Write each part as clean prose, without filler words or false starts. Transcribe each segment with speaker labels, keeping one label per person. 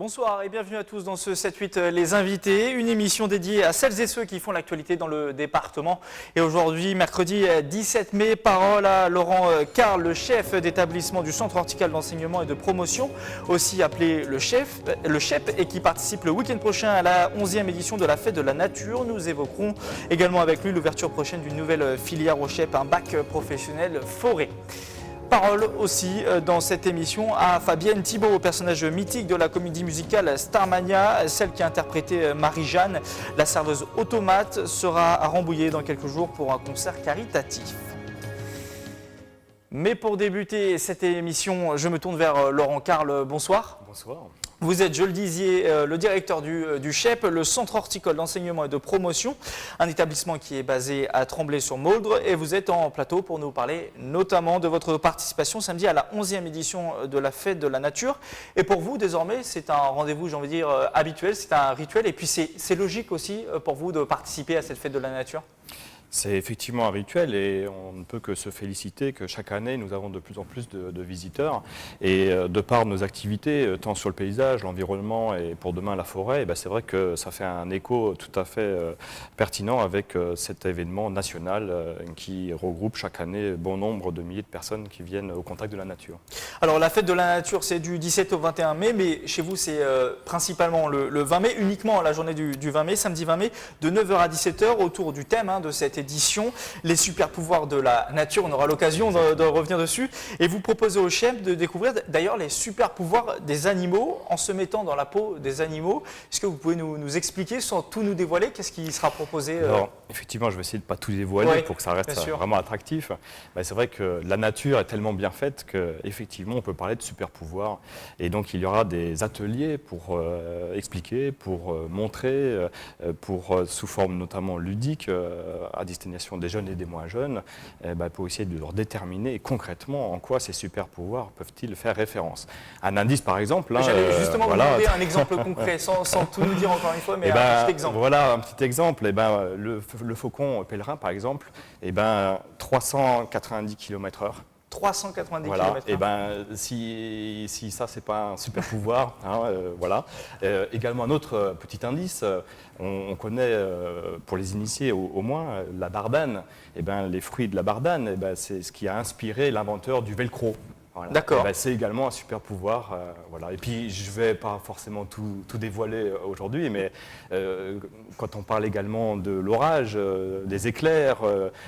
Speaker 1: Bonsoir et bienvenue à tous dans ce 7-8 Les Invités, une émission dédiée à celles et ceux qui font l'actualité dans le département. Et aujourd'hui, mercredi 17 mai, parole à Laurent Carl, le chef d'établissement du Centre horticole d'enseignement et de promotion, aussi appelé le CHEP, et qui participe le week-end prochain à la 11e édition de la Fête de la Nature. Nous évoquerons également avec lui l'ouverture prochaine d'une nouvelle filière au CHEP, un bac professionnel forêt. Parole aussi dans cette émission à Fabienne Thibault, personnage mythique de la comédie musicale Starmania, celle qui a interprété Marie-Jeanne. La serveuse automate sera à Rambouillet dans quelques jours pour un concert caritatif. Mais pour débuter cette émission, je me tourne vers Laurent Carl. Bonsoir.
Speaker 2: Bonsoir.
Speaker 1: Vous êtes, je le disais, le directeur du CHEP, le Centre horticole d'enseignement et de promotion, un établissement qui est basé à Tremblay-sur-Mauldre. Et vous êtes en plateau pour nous parler notamment de votre participation samedi à la 11e édition de la Fête de la Nature. Et pour vous, désormais, c'est un rendez-vous, j'ai envie de dire, habituel, c'est un rituel. Et puis c'est logique aussi pour vous de participer à cette Fête de la Nature ?
Speaker 2: C'est effectivement un rituel et on ne peut que se féliciter que chaque année nous avons de plus en plus de visiteurs et de par nos activités, tant sur le paysage, l'environnement et pour demain la forêt, c'est vrai que ça fait un écho tout à fait pertinent avec cet événement national qui regroupe chaque année bon nombre de milliers de personnes qui viennent au contact de la nature. Alors
Speaker 1: la Fête de la Nature c'est du 17 au 21 mai, mais chez vous c'est principalement le 20 mai, uniquement la journée du 20 mai, samedi 20 mai, de 9h à 17h autour du thème de cette édition, les super pouvoirs de la nature. On aura l'occasion de revenir dessus. Et vous proposez au CHEP de découvrir d'ailleurs les super pouvoirs des animaux en se mettant dans la peau des animaux. Est-ce que vous pouvez nous expliquer sans tout nous dévoiler qu'est-ce qui sera proposé
Speaker 2: Alors, effectivement, je vais essayer de ne pas tout dévoiler pour que ça reste vraiment attractif. C'est vrai que la nature est tellement bien faite qu'effectivement, on peut parler de super pouvoirs. Et donc, il y aura des ateliers pour expliquer, pour montrer, sous forme notamment ludique, à destination des jeunes et des moins jeunes, pour essayer de leur déterminer concrètement en quoi ces super pouvoirs peuvent-ils faire référence. Un indice par exemple.
Speaker 1: J'allais justement vous demander un exemple concret, sans tout nous dire encore une fois, mais un petit exemple.
Speaker 2: Voilà, un petit exemple. Le faucon pèlerin par exemple, 390 km/h.
Speaker 1: 390
Speaker 2: km/h. Si ça, c'est pas un super pouvoir, voilà. Également, un autre petit indice, on connaît, pour les initiés au moins, la bardane. Les fruits de la bardane, c'est ce qui a inspiré l'inventeur du velcro. Voilà.
Speaker 1: D'accord.
Speaker 2: C'est également un super pouvoir. Voilà. Et puis, je ne vais pas forcément tout dévoiler aujourd'hui, mais quand on parle également de l'orage, des éclairs,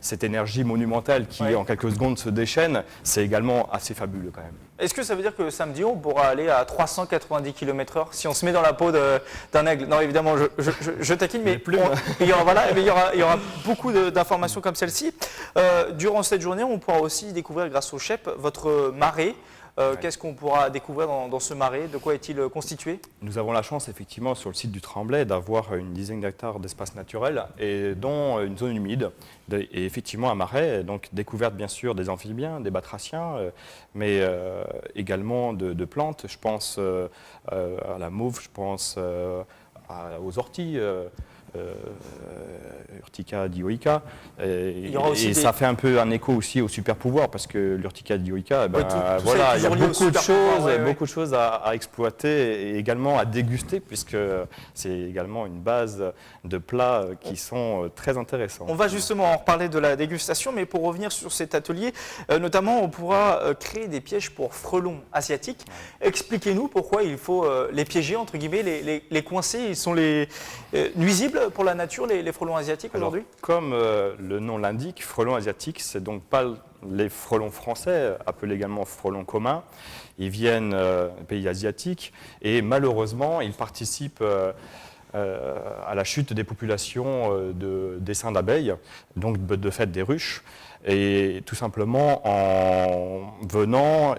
Speaker 2: cette énergie monumentale qui, en quelques secondes, se déchaîne, c'est également assez fabuleux quand même.
Speaker 1: Est-ce que ça veut dire que samedi, on pourra aller à 390 km/h si on se met dans la peau d'un aigle? Non, évidemment, je taquine, mais il y aura beaucoup d'informations comme celle-ci. Durant cette journée, on pourra aussi découvrir, grâce au CHEP, votre marais. Qu'est-ce qu'on pourra découvrir dans ce marais? De quoi est-il constitué?
Speaker 2: Nous avons la chance, effectivement, sur le site du Tremblay, d'avoir une dizaine d'hectares d'espace naturel et dont une zone humide. Et effectivement, un marais, donc découverte, bien sûr, des amphibiens, des batraciens, mais également de plantes. Je pense à la mauve, je pense aux orties. Urtica dioica, et ça fait un peu un écho aussi au super pouvoir parce que l'Urtica dioica, il y a beaucoup de choses à exploiter et également à déguster puisque c'est également une base de plats qui sont très intéressants.
Speaker 1: On va justement en reparler de la dégustation, mais pour revenir sur cet atelier, notamment on pourra créer des pièges pour frelons asiatiques. Expliquez-nous pourquoi il faut les piéger, entre guillemets, les coincer. Ils sont nuisibles pour la nature, les frelons asiatiques aujourd'hui?
Speaker 2: Comme le nom l'indique, frelons asiatiques, c'est donc pas les frelons français, appelés également frelons communs. Ils viennent des pays asiatiques et malheureusement, ils participent à la chute des populations d'essaims d'abeilles, donc de fait des ruches. Et tout simplement en venant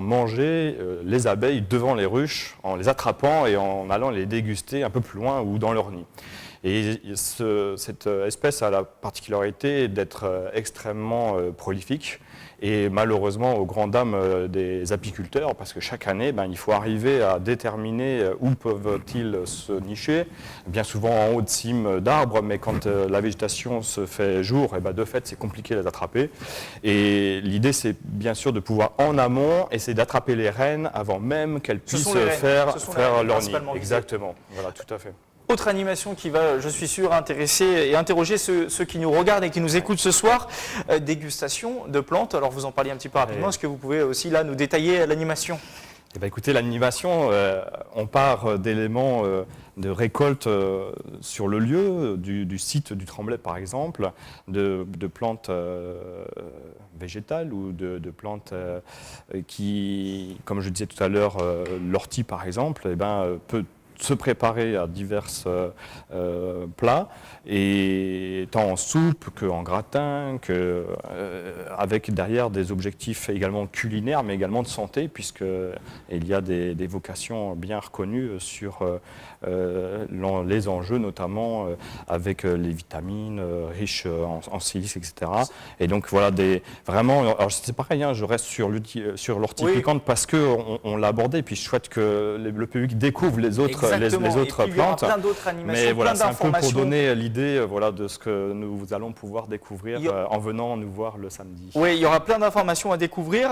Speaker 2: manger les abeilles devant les ruches, en les attrapant et en allant les déguster un peu plus loin ou dans leur nid. Et cette espèce a la particularité d'être extrêmement prolifique et malheureusement aux grandes dames des apiculteurs, parce que chaque année, il faut arriver à déterminer où peuvent-ils se nicher, bien souvent en haut de cimes d'arbres, mais quand la végétation se fait jour, de fait fait, c'est compliqué de les attraper. Et l'idée, c'est bien sûr de pouvoir en amont essayer d'attraper les reines avant même qu'elles puissent faire leur nid. Exactement, voilà, tout à fait.
Speaker 1: Autre animation qui va, je suis sûr, intéresser et interroger ceux qui nous regardent et qui nous écoutent ce soir, dégustation de plantes. Alors vous en parliez un petit peu rapidement, est-ce que vous pouvez aussi là nous détailler l'animation?
Speaker 2: Eh bien, écoutez, l'animation, on part d'éléments de récolte sur le lieu, du site du Tremblay par exemple, de plantes végétales ou de plantes qui, comme je disais tout à l'heure, l'ortie par exemple, eh ben, peut se préparer à divers plats, et tant en soupe qu'en gratin, avec derrière des objectifs également culinaires, mais également de santé, puisqu'il y a des vocations bien reconnues sur les enjeux, notamment avec les vitamines riches en silice, etc. Et donc voilà, vraiment, alors c'est pareil, hein, je reste sur l'ortie piquante parce qu'on l'a abordé, puis je souhaite que le public découvre les autres plantes.
Speaker 1: Plein d'autres animations,
Speaker 2: mais voilà,
Speaker 1: plein
Speaker 2: c'est un peu
Speaker 1: d'informations.
Speaker 2: pour donner l'idée de ce que nous allons pouvoir découvrir en venant nous voir le samedi.
Speaker 1: Oui, il y aura plein d'informations à découvrir.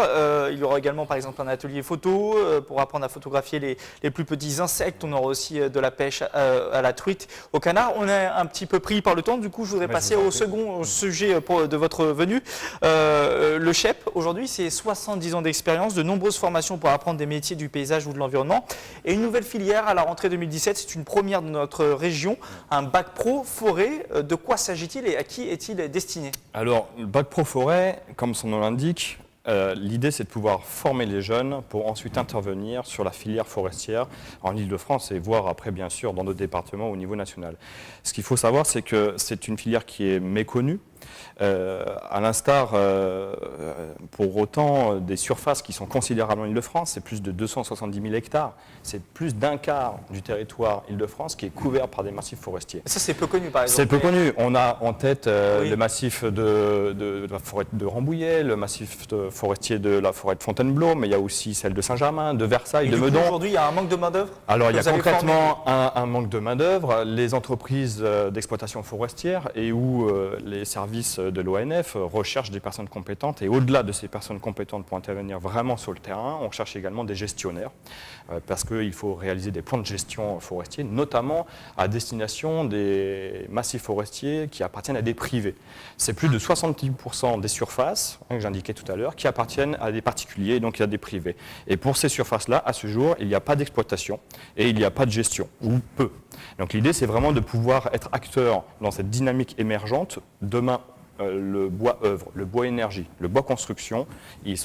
Speaker 1: Il y aura également par exemple un atelier photo pour apprendre à photographier les plus petits insectes. On aura aussi de la pêche à la truite, au canard. On est un petit peu pris par le temps, du coup je voudrais passer au second sujet de votre venue. Le CHEP, aujourd'hui, c'est 70 ans d'expérience, de nombreuses formations pour apprendre des métiers du paysage ou de l'environnement, et une nouvelle filière à la rentrée 2017, c'est une première de notre région, un bac pro forêt. De quoi s'agit-il et à qui est-il destiné?
Speaker 2: Alors, le bac pro forêt, comme son nom l'indique, l'idée c'est de pouvoir former les jeunes pour ensuite intervenir sur la filière forestière en Ile-de-France et voire après bien sûr dans d'autres départements au niveau national. Ce qu'il faut savoir, c'est que c'est une filière qui est méconnue. À l'instar, pour autant, des surfaces qui sont considérables en Ile-de-France, c'est plus de 270 000 hectares, c'est plus d'un quart du territoire Ile-de-France qui est couvert par des massifs forestiers.
Speaker 1: Ça c'est peu connu par exemple.
Speaker 2: C'est peu connu, on a en tête le massif de la forêt de Rambouillet, le massif forestier de la forêt de Fontainebleau, mais il y a aussi celle de Saint-Germain, de Versailles, de Meudon.
Speaker 1: Aujourd'hui il y a un manque de main d'œuvre?
Speaker 2: Alors il y a concrètement un manque de main d'œuvre. Les entreprises d'exploitation forestière et où les services de l'ONF recherchent des personnes compétentes, et au-delà de ces personnes compétentes pour intervenir vraiment sur le terrain, on cherche également des gestionnaires parce qu'il faut réaliser des plans de gestion forestiers, notamment à destination des massifs forestiers qui appartiennent à des privés. C'est plus de 70% des surfaces, que j'indiquais tout à l'heure, qui appartiennent à des particuliers, donc à des privés. Et pour ces surfaces-là, à ce jour, il n'y a pas d'exploitation et il n'y a pas de gestion, ou peu. Donc l'idée, c'est vraiment de pouvoir être acteur dans cette dynamique émergente. Demain, le bois œuvre, le bois énergie, le bois construction, il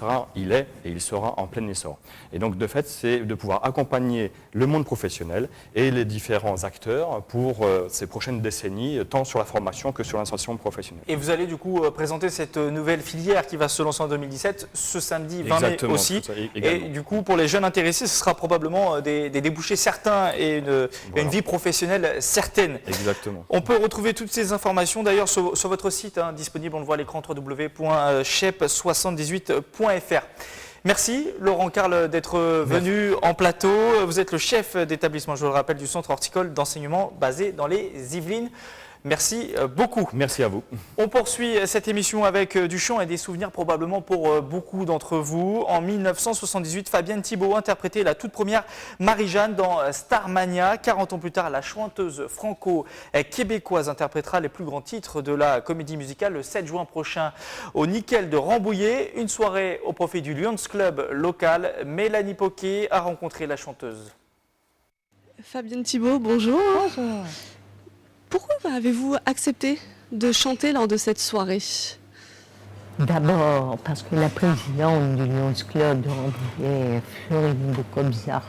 Speaker 2: est et il sera en plein essor. Et donc de fait, c'est de pouvoir accompagner le monde professionnel et les différents acteurs pour ces prochaines décennies, tant sur la formation que sur l'insertion professionnelle.
Speaker 1: Et vous allez du coup présenter cette nouvelle filière qui va se lancer en 2017, ce samedi 20 mai aussi. Et du coup, pour les jeunes intéressés, ce sera probablement des débouchés certains et une vie professionnelle certaine.
Speaker 2: Exactement.
Speaker 1: On peut retrouver toutes ces informations d'ailleurs sur votre site, disponible, on le voit à l'écran, www.chep78.fr. Merci Laurent Carle d'être venu en plateau. Vous êtes le chef d'établissement, je le rappelle, du centre horticole d'enseignement basé dans les Yvelines. Merci beaucoup.
Speaker 2: Merci à vous.
Speaker 1: On poursuit cette émission avec du chant et des souvenirs probablement pour beaucoup d'entre vous. En 1978, Fabienne Thibault interprétait la toute première Marie-Jeanne dans Starmania. 40 ans plus tard, la chanteuse franco-québécoise interprétera les plus grands titres de la comédie musicale le 7 juin prochain au Nickel de Rambouillet. Une soirée au profit du Lions Club local. Mélanie Poquet a rencontré la chanteuse.
Speaker 3: Fabienne Thibault, bonjour.
Speaker 4: Bonjour.
Speaker 3: Pourquoi avez-vous accepté de chanter lors de cette soirée?
Speaker 4: D'abord parce que la présidente du Lions Club de Rambouillet, Florine Boukobza,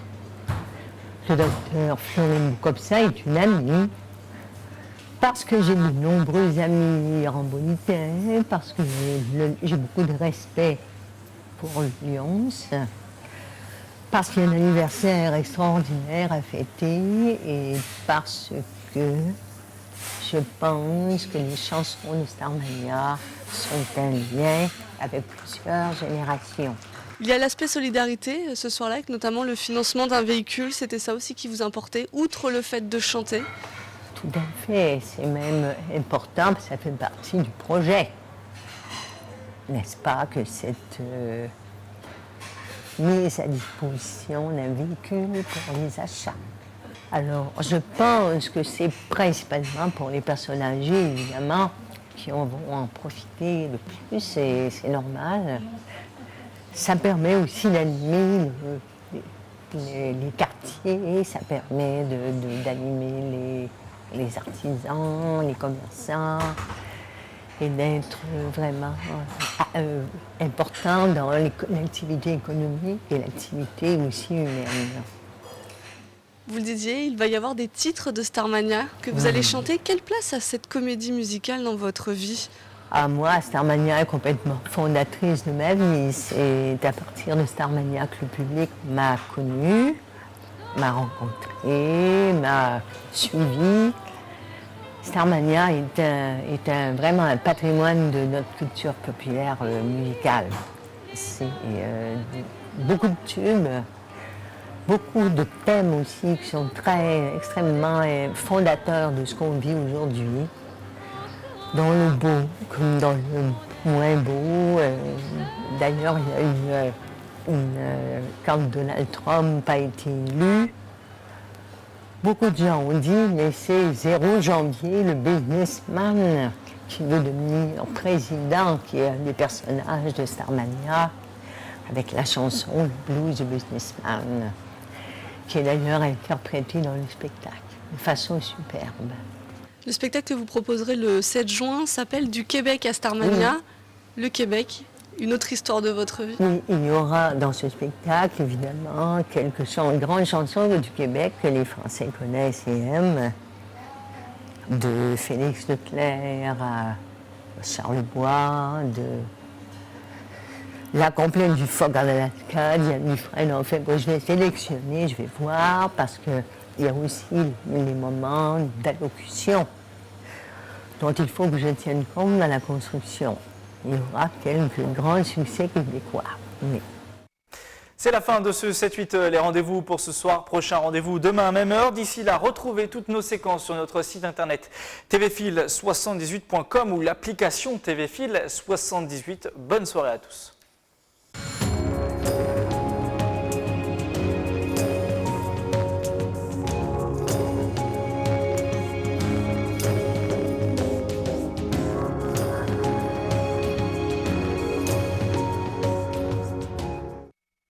Speaker 4: le docteur Florine Boukobza est une amie, parce que j'ai de nombreux amis rambouillais, parce que j'ai beaucoup de respect pour le Lions, parce qu'il y a un anniversaire extraordinaire à fêter et parce que je pense que les chansons de Starmania sont un lien avec plusieurs générations.
Speaker 3: Il y a l'aspect solidarité ce soir-là, avec notamment le financement d'un véhicule. C'était ça aussi qui vous importait, outre le fait de chanter?
Speaker 4: Tout à fait, c'est même important, parce que ça fait partie du projet. n'est-ce pas, que cette mise à disposition d'un véhicule pour les achats. Alors, je pense que c'est principalement pour les personnes âgées, évidemment, qui vont en profiter le plus, et c'est normal. Ça permet aussi d'animer les quartiers, ça permet d'animer les artisans, les commerçants, et d'être vraiment important dans l'activité économique et l'activité aussi humaine.
Speaker 3: Vous le disiez, il va y avoir des titres de Starmania que vous allez chanter. Quelle place a cette comédie musicale dans votre vie?
Speaker 4: Moi, Starmania est complètement fondatrice de ma vie. C'est à partir de Starmania que le public m'a connue, m'a rencontrée, m'a suivi. Starmania est vraiment un patrimoine de notre culture populaire musicale. C'est beaucoup de tubes, beaucoup de thèmes aussi qui sont extrêmement fondateurs de ce qu'on vit aujourd'hui. Dans le beau comme dans le moins beau. D'ailleurs, il y a eu quand Donald Trump a été élu, beaucoup de gens ont dit, mais c'est 0 janvier, le businessman qui veut devenir président, qui est un des personnages de Starmania, avec la chanson le blues du businessman, qui est d'ailleurs interprétée dans le spectacle de façon superbe.
Speaker 3: Le spectacle que vous proposerez le 7 juin s'appelle Du Québec à Starmania. Oui. Le Québec, une autre histoire de votre vie.
Speaker 4: Oui, il y aura dans ce spectacle, évidemment, quelques grandes chansons du Québec que les Français connaissent et aiment. De Félix Leclerc à Charles Bois, de La Complainte du phoque en Alaska, Diane Dufresne. En fait, je vais sélectionner, je vais voir, parce qu'il y a aussi les moments d'allocution dont il faut que je tienne compte dans la construction. Il y aura quelques grands succès québécois. Mais...
Speaker 1: C'est la fin de ce 7-8, les rendez-vous pour ce soir. Prochain rendez-vous demain à même heure. D'ici là, retrouvez toutes nos séquences sur notre site internet tvfil78.com ou l'application tvfil78. Bonne soirée à tous.